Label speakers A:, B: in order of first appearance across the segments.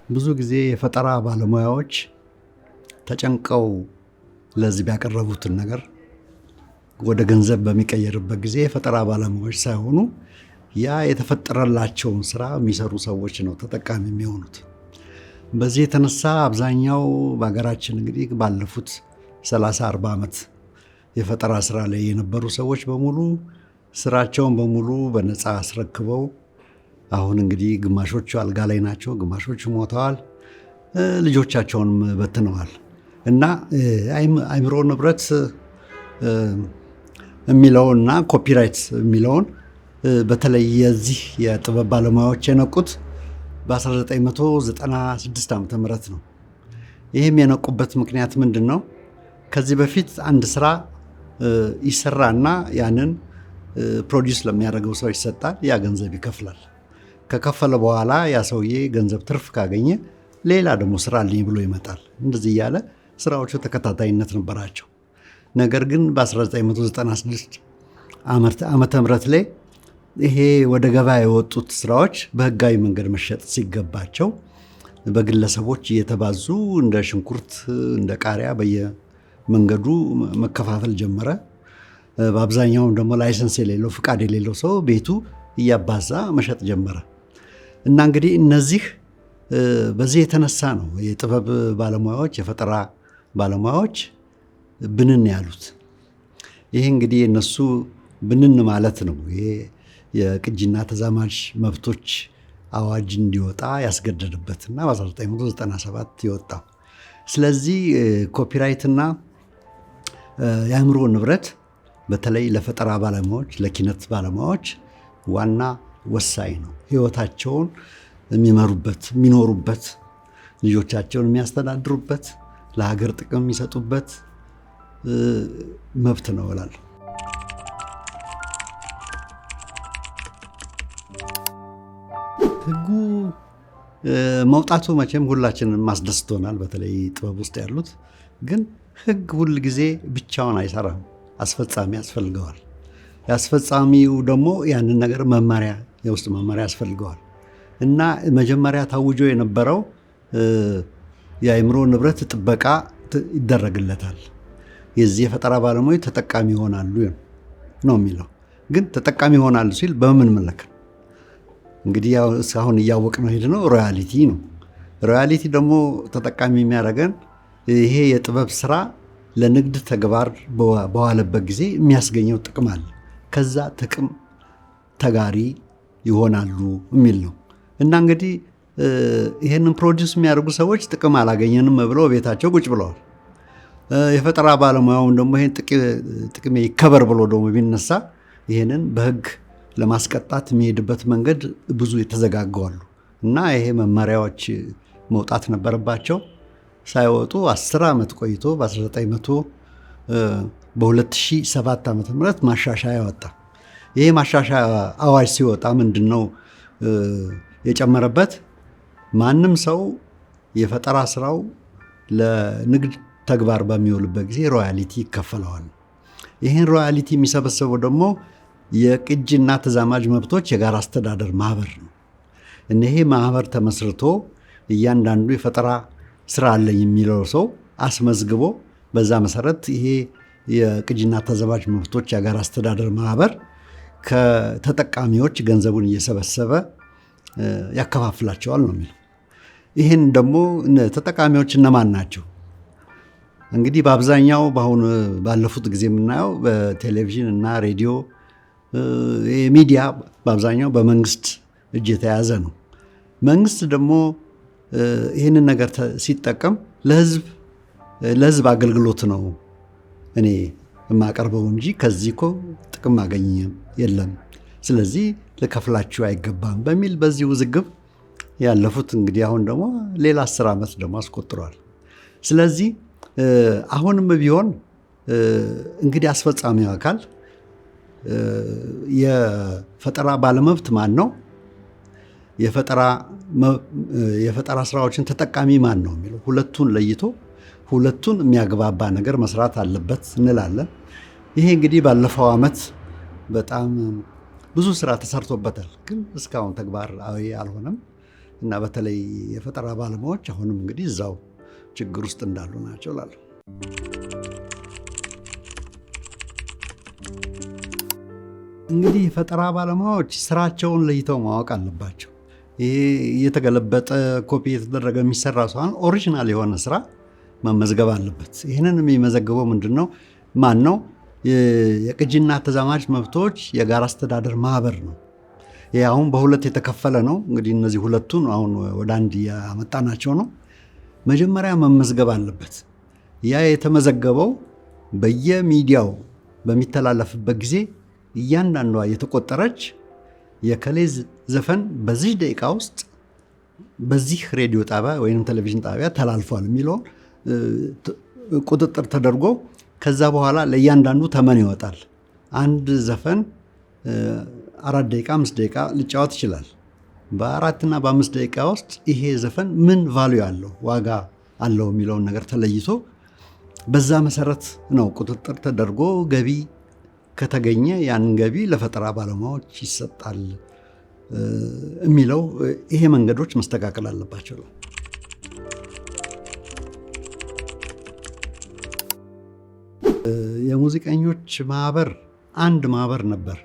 A: ብዙ ጊዜ የፈጠራ ባለሙያዎች ተጨንቀው ለህዝብ ያቀረቡትን ነገር ወደ ገንዘብ በሚቀየርበት ጊዜ የፈጠራ ባለሙያዎች ሳይሆኑ ያ የተፈጠረላቸውን ስራ የሚሰሩ ሰዎች ነው ተጠቃሚ የሚሆኑት። በዚህ የተነሳ አብዛኛው በሀገራችን እንግዲህ ባለፉት 30-40 ዓመት የፈጠራ ስራ ላይ የነበሩ ሰዎች በሙሉ ስራቸውን በሙሉ በነፃ አስረክበው አሁን እንግዲህ ግማሾቹ አልጋ ላይ ናቸው፣ ግማሾቹ ሞተዋል፣ ልጆቻቸውንም በትነዋል። እና አእምሮ ንብረት የሚለውንና ኮፒራይት የሚለውን በተለይ የዚህ የጥበብ ባለሙያዎች የነቁት በ1996 ዓ.ም ነው። ይህም የነቁበት ምክንያት ምንድን ነው? ከዚህ በፊት አንድ ስራ ይሰራና ያንን ፕሮዲውስ ለሚያደርገው ሰው ይሰጣል። ያ ገንዘብ ይከፍላል። ከከፈለ በኋላ ያ ሰውዬ ገንዘብ ትርፍ ካገኘ ሌላ ደግሞ ስራ አለኝ ብሎ ይመጣል። እንደዚህ እያለ ስራዎቹ ተከታታይነት ነበራቸው። ነገር ግን በ1996 ዓመተ ምህረት ላይ ይሄ ወደ ገበያ የወጡት ስራዎች በህጋዊ መንገድ መሸጥ ሲገባቸው በግለሰቦች እየተባዙ እንደ ሽንኩርት፣ እንደ ቃሪያ በየመንገዱ መከፋፈል ጀመረ። በአብዛኛውም ደግሞ ላይሰንስ የሌለው ፍቃድ የሌለው ሰው ቤቱ እያባዛ መሸጥ ጀመረ። እና እንግዲህ እነዚህ በዚህ የተነሳ ነው የጥበብ ባለሙያዎች የፈጠራ ባለሙያዎች ብንን ያሉት። ይሄ እንግዲህ የነሱ ብንን ማለት ነው። ይሄ የቅጂና ተዛማጅ መብቶች አዋጅ እንዲወጣ ያስገደደበትና በ1997 የወጣው። ስለዚህ ኮፒራይትና የአእምሮ ንብረት በተለይ ለፈጠራ ባለሙያዎች ለኪነት ባለሙያዎች ዋና ወሳኝ ነው። ህይወታቸውን የሚመሩበት የሚኖሩበት፣ ልጆቻቸውን የሚያስተዳድሩበት፣ ለሀገር ጥቅም የሚሰጡበት መብት ነው እላለሁ። ህጉ መውጣቱ መቼም ሁላችንም ማስደስቶናል፣ በተለይ ጥበብ ውስጥ ያሉት። ግን ህግ ሁል ጊዜ ብቻውን አይሰራም፣ አስፈጻሚ ያስፈልገዋል። ያስፈጻሚው ደግሞ ያንን ነገር መመሪያ የውስጥ መመሪያ ያስፈልገዋል። እና መጀመሪያ ታውጆ የነበረው የአእምሮ ንብረት ጥበቃ ይደረግለታል፣ የዚህ የፈጠራ ባለሙያዎች ተጠቃሚ ይሆናሉ ነው የሚለው። ግን ተጠቃሚ ይሆናሉ ሲል በምን መለክ? እንግዲህ አሁን እያወቅነው ሄድነው ሮያሊቲ ነው። ሮያሊቲ ደግሞ ተጠቃሚ የሚያደርገን ይሄ የጥበብ ስራ ለንግድ ተግባር በዋለበት ጊዜ የሚያስገኘው ጥቅም አለ፣ ከዛ ጥቅም ተጋሪ ይሆናሉ የሚል ነው። እና እንግዲህ ይሄንን ፕሮዲውስ የሚያደርጉ ሰዎች ጥቅም አላገኘንም ብለው ቤታቸው ቁጭ ብለዋል። የፈጠራ ባለሙያውን ደግሞ ይሄን ጥቅሜ ይከበር ብሎ ደግሞ ቢነሳ ይሄንን በህግ ለማስቀጣት የሚሄድበት መንገድ ብዙ የተዘጋገዋሉ። እና ይሄ መመሪያዎች መውጣት ነበረባቸው። ሳይወጡ 10 ዓመት ቆይቶ በ2007 ዓ.ም ማሻሻያ ወጣ። ይሄ ማሻሻያ አዋጅ ሲወጣ ምንድነው የጨመረበት? ማንም ሰው የፈጠራ ስራው ለንግድ ተግባር በሚውልበት ጊዜ ሮያሊቲ ይከፈለዋል። ይህን ሮያሊቲ የሚሰበሰበው ደግሞ የቅጂና ተዛማጅ መብቶች የጋራ አስተዳደር ማህበር ነው። ይሄ ማህበር ተመስርቶ እያንዳንዱ የፈጠራ ስራ አለኝ የሚለው ሰው አስመዝግቦ በዛ መሰረት ይሄ የቅጂና ተዛማጅ መብቶች የጋራ አስተዳደር ማህበር ከተጠቃሚዎች ገንዘቡን እየሰበሰበ ያከፋፍላቸዋል ነው የሚለው። ይህን ደግሞ ተጠቃሚዎች እነማን ናቸው? እንግዲህ በአብዛኛው ባለፉት ጊዜ የምናየው በቴሌቪዥን እና ሬዲዮ ሚዲያ በአብዛኛው በመንግስት እጅ የተያዘ ነው። መንግስት ደግሞ ይህንን ነገር ሲጠቀም ለህዝብ አገልግሎት ነው እኔ የማቀርበው እንጂ ከዚህ እኮ ጥቅም ማገኘም የለም፣ ስለዚህ ልከፍላችሁ አይገባም በሚል በዚህ ውዝግብ ያለፉት እንግዲህ አሁን ደግሞ ሌላ 10 ዓመት ደግሞ አስቆጥሯል። ስለዚህ አሁንም ቢሆን እንግዲህ አስፈጻሚው አካል የፈጠራ ባለመብት ማን ነው፣ የፈጠራ ስራዎችን ተጠቃሚ ማን ነው የሚለው ሁለቱን ለይቶ ሁለቱን የሚያግባባ ነገር መስራት አለበት እንላለን። ይሄ እንግዲህ ባለፈው ዓመት በጣም ብዙ ስራ ተሰርቶበታል፣ ግን እስካሁን ተግባራዊ አልሆነም። እና በተለይ የፈጠራ ባለሙያዎች አሁንም እንግዲህ እዛው ችግር ውስጥ እንዳሉ ናቸው እላለሁ። እንግዲህ የፈጠራ ባለሙያዎች ስራቸውን ለይተው ማወቅ አለባቸው። ይሄ እየተገለበጠ ኮፒ የተደረገ የሚሰራ ሳይሆን ኦሪጂናል የሆነ ስራ መመዝገብ አለበት። ይህንን የሚመዘግበው ምንድን ነው? ማን ነው? የቅጂና ተዛማጅ መብቶች የጋራ አስተዳደር ማህበር ነው። ይህ አሁን በሁለት የተከፈለ ነው። እንግዲህ እነዚህ ሁለቱን አሁን ወደ አንድ ያመጣናቸው ነው። መጀመሪያ መመዝገብ አለበት። ያ የተመዘገበው በየሚዲያው በሚተላለፍበት ጊዜ እያንዳንዷ የተቆጠረች የከሌ ዘፈን በዚህ ደቂቃ ውስጥ በዚህ ሬዲዮ ጣቢያ ወይም ቴሌቪዥን ጣቢያ ተላልፏል የሚለው ቁጥጥር ተደርጎ ከዛ በኋላ ለእያንዳንዱ ተመን ይወጣል። አንድ ዘፈን 4 ደቂቃ 5 ደቂቃ ሊጫወት ይችላል። በ4 እና በ5 ደቂቃ ውስጥ ይሄ ዘፈን ምን ቫልዩ አለው ዋጋ አለው የሚለውን ነገር ተለይቶ በዛ መሰረት ነው ቁጥጥር ተደርጎ ገቢ ከተገኘ ያንን ገቢ ለፈጠራ ባለሙያዎች ይሰጣል የሚለው ይሄ መንገዶች መስተካከል አለባቸው። የሙዚቀኞች ማህበር አንድ ማህበር ነበር።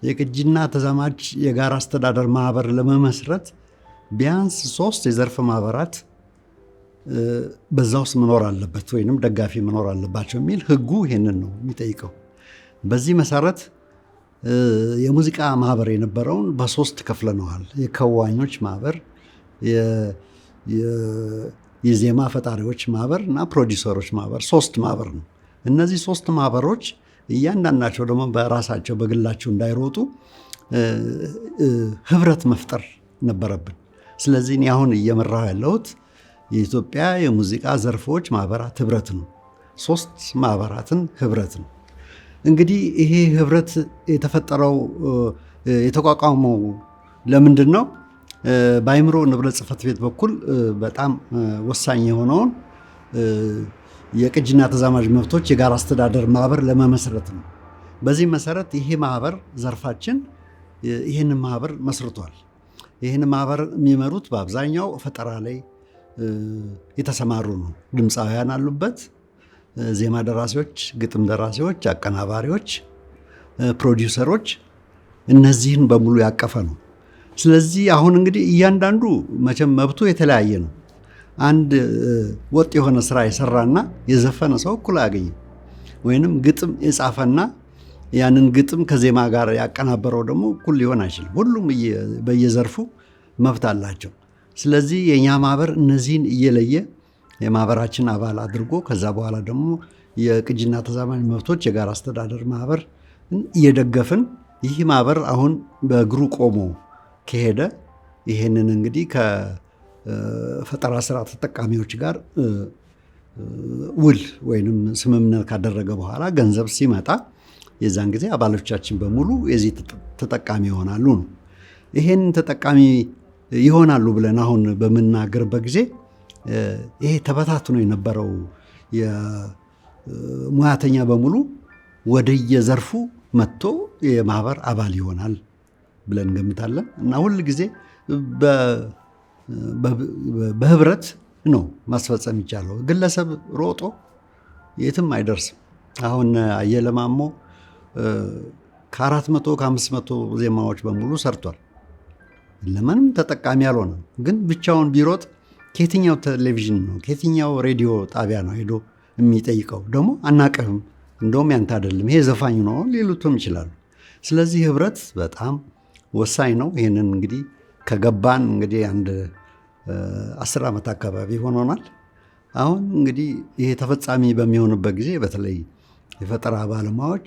A: የቅጂና ተዛማጅ የጋራ አስተዳደር ማህበር ለመመስረት ቢያንስ 3 የዘርፍ ማህበራት በዛ ውስጥ መኖር አለበት ወይንም ደጋፊ መኖር አለባቸው የሚል ህጉ ይሄንን ነው የሚጠይቀው። በዚህ መሰረት የሙዚቃ ማህበር የነበረውን በ3 ከፍለነዋል። የከዋኞች ማህበር፣ የዜማ ፈጣሪዎች ማህበር እና ፕሮዲውሰሮች ማህበር 3 ማህበር ነው። እነዚህ 3 ማህበሮች እያንዳንዳቸው ደግሞ በራሳቸው በግላቸው እንዳይሮጡ ህብረት መፍጠር ነበረብን። ስለዚህ እኔ አሁን እየመራሁ ያለሁት የኢትዮጵያ የሙዚቃ ዘርፎች ማህበራት ህብረት ነው። 3 ማህበራትን ህብረት ነው። እንግዲህ ይሄ ህብረት የተፈጠረው የተቋቋመው ለምንድን ነው? በአእምሮ ንብረት ጽሕፈት ቤት በኩል በጣም ወሳኝ የሆነውን የቅጂና ተዛማጅ መብቶች የጋራ አስተዳደር ማህበር ለመመስረት ነው። በዚህ መሰረት ይሄ ማህበር ዘርፋችን ይህንን ማህበር መስርቷል። ይህን ማህበር የሚመሩት በአብዛኛው ፈጠራ ላይ የተሰማሩ ነው። ድምፃውያን አሉበት፣ ዜማ ደራሲዎች፣ ግጥም ደራሲዎች፣ አቀናባሪዎች፣ ፕሮዲውሰሮች፣ እነዚህን በሙሉ ያቀፈ ነው። ስለዚህ አሁን እንግዲህ እያንዳንዱ መቼም መብቱ የተለያየ ነው። አንድ ወጥ የሆነ ስራ የሰራና የዘፈነ ሰው እኩል አያገኝም። ወይንም ግጥም የጻፈና ያንን ግጥም ከዜማ ጋር ያቀናበረው ደግሞ እኩል ሊሆን አይችልም። ሁሉም በየዘርፉ መብት አላቸው። ስለዚህ የኛ ማህበር እነዚህን እየለየ የማህበራችን አባል አድርጎ ከዛ በኋላ ደግሞ የቅጂና ተዛማጅ መብቶች የጋራ አስተዳደር ማህበር እየደገፍን ይህ ማህበር አሁን በእግሩ ቆሞ ከሄደ ይሄንን እንግዲህ ከፈጠራ ስራ ተጠቃሚዎች ጋር ውል ወይንም ስምምነት ካደረገ በኋላ ገንዘብ ሲመጣ የዛን ጊዜ አባሎቻችን በሙሉ የዚህ ተጠቃሚ ይሆናሉ ነው። ይሄን ተጠቃሚ ይሆናሉ ብለን አሁን በምናገርበት ጊዜ ይሄ ተበታትኖ የነበረው የሙያተኛ በሙሉ ወደየዘርፉ መጥቶ የማህበር አባል ይሆናል ብለን እንገምታለን እና ሁል ጊዜ በህብረት ነው ማስፈጸም ይቻለው። ግለሰብ ሮጦ የትም አይደርስም። አሁን አየለ ማሞ ከ400 ከ500 ዜማዎች በሙሉ ሰርቷል። ለምንም ተጠቃሚ አልሆነም። ግን ብቻውን ቢሮጥ ከየትኛው ቴሌቪዥን ነው ከየትኛው ሬዲዮ ጣቢያ ነው ሄዶ የሚጠይቀው? ደግሞ አናቅህም፣ እንደውም ያንተ አይደለም ይሄ ዘፋኝ ነው ሊሉትም ይችላሉ። ስለዚህ ህብረት በጣም ወሳኝ ነው። ይህንን እንግዲህ ከገባን እንግዲህ አንድ 10 ዓመት አካባቢ ሆኖናል። አሁን እንግዲህ ይሄ ተፈጻሚ በሚሆንበት ጊዜ በተለይ የፈጠራ ባለሙያዎች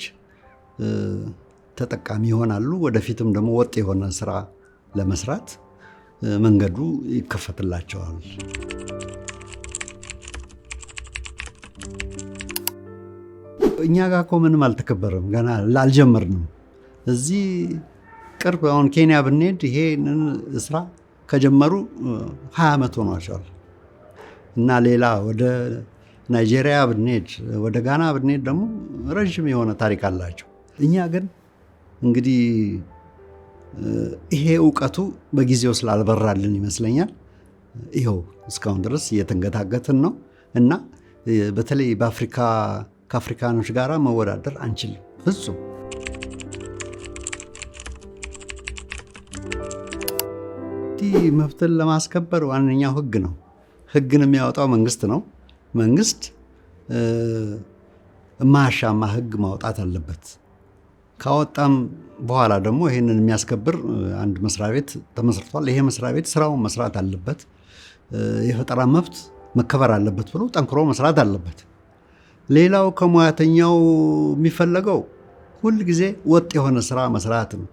A: ተጠቃሚ ይሆናሉ። ወደፊትም ደግሞ ወጥ የሆነ ስራ ለመስራት መንገዱ ይከፈትላቸዋል። እኛ ጋር እኮ ምንም አልተከበረም፣ ገና አልጀመርንም። እዚህ ቅርብ አሁን ኬንያ ብንሄድ ይሄንን ስራ ከጀመሩ 20 ዓመት ሆኗቸዋል እና ሌላ ወደ ናይጄሪያ ብንሄድ ወደ ጋና ብንሄድ ደግሞ ረዥም የሆነ ታሪክ አላቸው። እኛ ግን እንግዲህ ይሄ እውቀቱ በጊዜው ስላልበራልን ይመስለኛል ይኸው እስካሁን ድረስ እየተንገታገትን ነው እና በተለይ ከአፍሪካኖች ጋር መወዳደር አንችልም ፍጹም። መብትን ለማስከበር ዋነኛው ህግ ነው። ህግን የሚያወጣው መንግስት ነው። መንግስት የማያሻማ ህግ ማውጣት አለበት። ካወጣም በኋላ ደግሞ ይህንን የሚያስከብር አንድ መስሪያ ቤት ተመስርቷል። ይሄ መስሪያ ቤት ስራውን መስራት አለበት። የፈጠራ መብት መከበር አለበት ብሎ ጠንክሮ መስራት አለበት። ሌላው ከሙያተኛው የሚፈለገው ሁል ጊዜ ወጥ የሆነ ስራ መስራት ነው።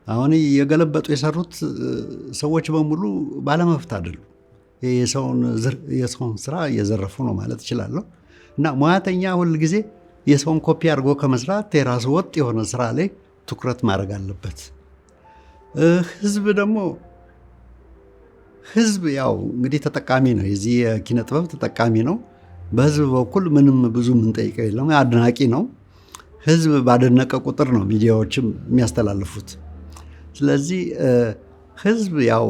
A: አሁን የገለበጡ የሰሩት ሰዎች በሙሉ ባለመብት አይደሉም። የሰውን ስራ እየዘረፉ ነው ማለት እችላለሁ። እና ሙያተኛ ሁል ጊዜ የሰውን ኮፒ አድርጎ ከመስራት የራሱ ወጥ የሆነ ስራ ላይ ትኩረት ማድረግ አለበት። ህዝብ ያው እንግዲህ ተጠቃሚ ነው፣ የዚህ የኪነ ጥበብ ተጠቃሚ ነው። በህዝብ በኩል ምንም ብዙ የምንጠይቀው የለም፣ አድናቂ ነው። ህዝብ ባደነቀ ቁጥር ነው ሚዲያዎችም የሚያስተላልፉት። ስለዚህ ህዝብ ያው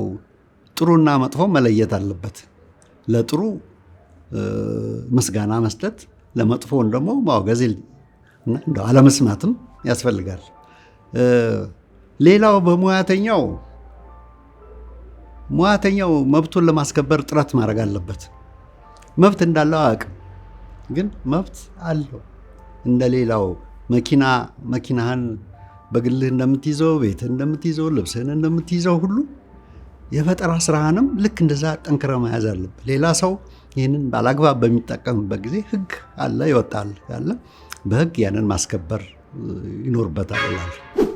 A: ጥሩና መጥፎ መለየት አለበት። ለጥሩ ምስጋና መስጠት፣ ለመጥፎን ደግሞ ማውገዝ እና እንደው አለመስማትም ያስፈልጋል። ሌላው በሙያተኛው መብቱን ለማስከበር ጥረት ማድረግ አለበት። መብት እንዳለው አያውቅም፣ ግን መብት አለው። እንደሌላው መኪናህን በግልህ እንደምትይዘው፣ ቤትህ እንደምትይዘው፣ ልብስህን እንደምትይዘው ሁሉ የፈጠራ ስራህንም ልክ እንደዛ ጠንክረ መያዝ አለብህ። ሌላ ሰው ይህንን ባላግባብ በሚጠቀምበት ጊዜ ህግ አለ፣ ይወጣል ያለ በህግ ያንን ማስከበር ይኖርበታል እላለሁ።